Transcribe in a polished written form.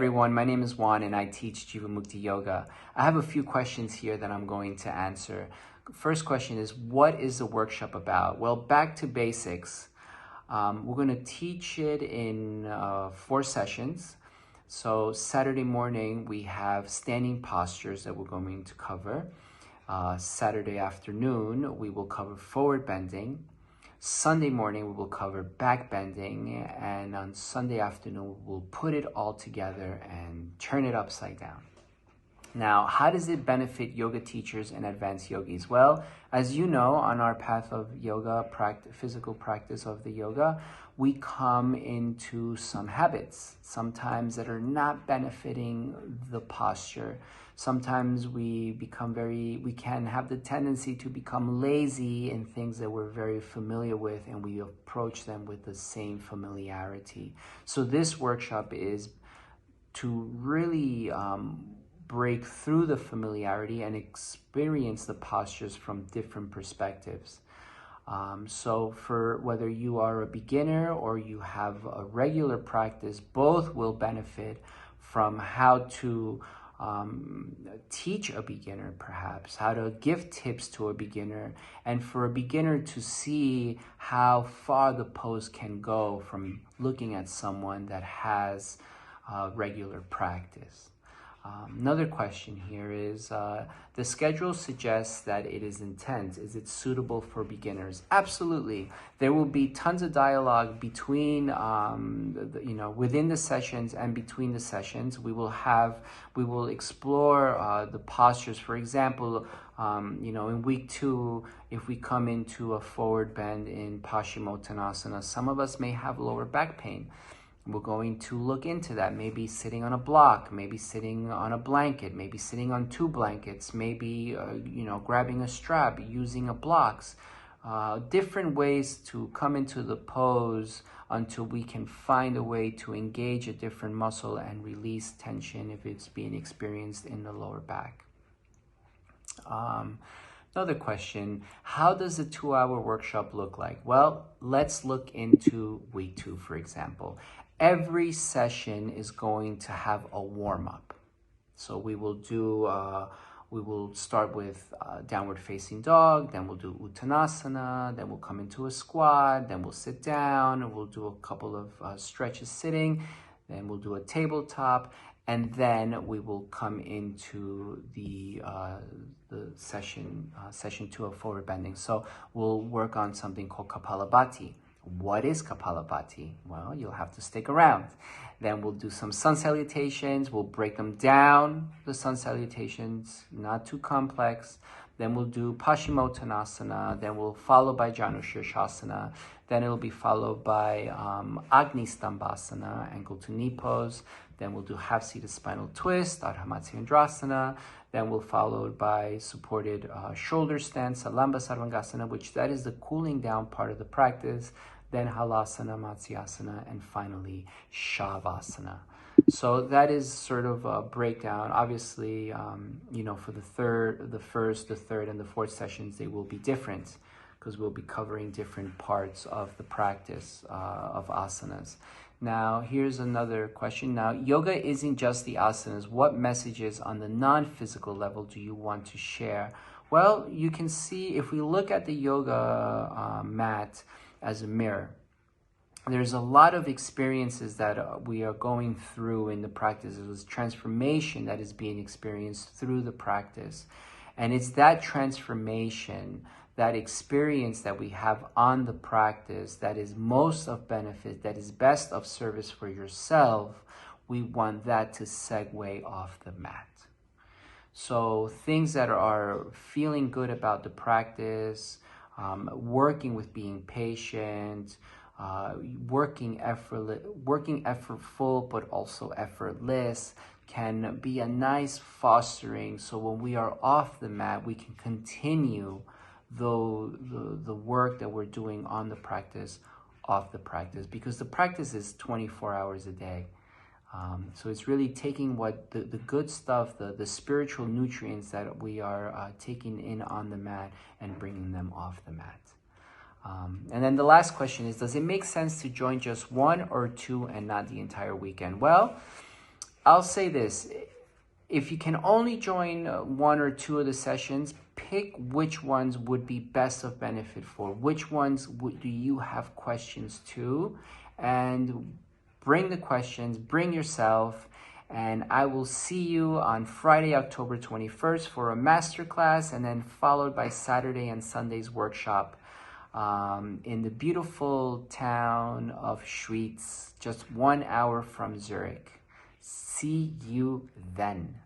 everyone, my name is Juan and I teach Jivamukti Yoga. I have a few questions here that I'm going to answer. First question is, what is the workshop about? Well, back to basics. We're going to teach it in 4 sessions. So Saturday morning, we have standing postures that we're going to cover. Saturday afternoon, we will cover forward bending. Sunday morning, we will cover back bending, and on Sunday afternoon, we'll put it all together and turn it upside down. Now, how does it benefit yoga teachers and advanced yogis? Well, as you know, on our path of yoga, physical practice of the yoga, we come into some habits, sometimes that are not benefiting the posture. Sometimes we can have the tendency to become lazy in things that we're very familiar with, and we approach them with the same familiarity. So this workshop is to really break through the familiarity and experience the postures from different perspectives. So for whether you are a beginner or you have a regular practice, both will benefit from how to teach a beginner, perhaps how to give tips to a beginner, and for a beginner to see how far the pose can go from looking at someone that has regular practice. Another question here is, the schedule suggests that it is intense. Is it suitable for beginners? Absolutely. There will be tons of dialogue between, within the sessions and between the sessions. We will explore the postures. For example, in week 2, if we come into a forward bend in Paschimottanasana, some of us may have lower back pain. We're going to look into that, maybe sitting on a block, maybe sitting on a blanket, maybe sitting on 2 blankets, maybe, grabbing a strap, using a blocks. Different ways to come into the pose until we can find a way to engage a different muscle and release tension if it's being experienced in the lower back. Another question, how does a 2-hour workshop look like? Well, let's look into week 2, for example. Every session is going to have a warm-up. So we will start with downward facing dog, then we'll do Uttanasana, then we'll come into a squat, then we'll sit down, and we'll do a couple of stretches sitting, then we'll do a tabletop, and then we will come into the session 2 of forward bending. So we'll work on something called Kapalabhati. What is Kapalabhati? Well, you'll have to stick around. Then we'll do some sun salutations. We'll break them down, the sun salutations, not too complex. Then we'll do Paschimottanasana. Then we'll follow by Janu Shirshasana. Then it'll be followed by Agni Stambhasana, ankle to knee pose. Then we'll do half-seated spinal twist, Ardha Matsyendrasana. Then we'll followed by supported shoulder stand, Salamba Sarvangasana, which that is the cooling down part of the practice. Then Halasana, Matsyasana, and finally Shavasana. So that is sort of a breakdown. Obviously, for the first, the third, and the fourth sessions, they will be different because we'll be covering different parts of the practice of asanas. Now, here's another question. Now, yoga isn't just the asanas. What messages on the non-physical level do you want to share? Well, you can see if we look at the yoga mat as a mirror, there's a lot of experiences that we are going through in the practice. There's transformation that is being experienced through the practice. And it's that transformation, that experience that we have on the practice that is most of benefit, that is best of service for yourself. We want that to segue off the mat. So things that are feeling good about the practice, working with being patient, working effortful but also effortless can be a nice fostering. So when we are off the mat, we can continue the work that we're doing on the practice off the practice, because the practice is 24 hours a day. So it's really taking what the good stuff, the spiritual nutrients that we are taking in on the mat and bringing them off the mat. And then the last question is, does it make sense to join just 1 or 2 and not the entire weekend? Well, I'll say this. If you can only join one or two of the sessions, pick which ones would be best of benefit for. Which ones do you have questions to? And bring the questions, bring yourself, and I will see you on Friday, October 21st for a masterclass, and then followed by Saturday and Sunday's workshop in the beautiful town of Schwyz, just 1 hour from Zurich. See you then.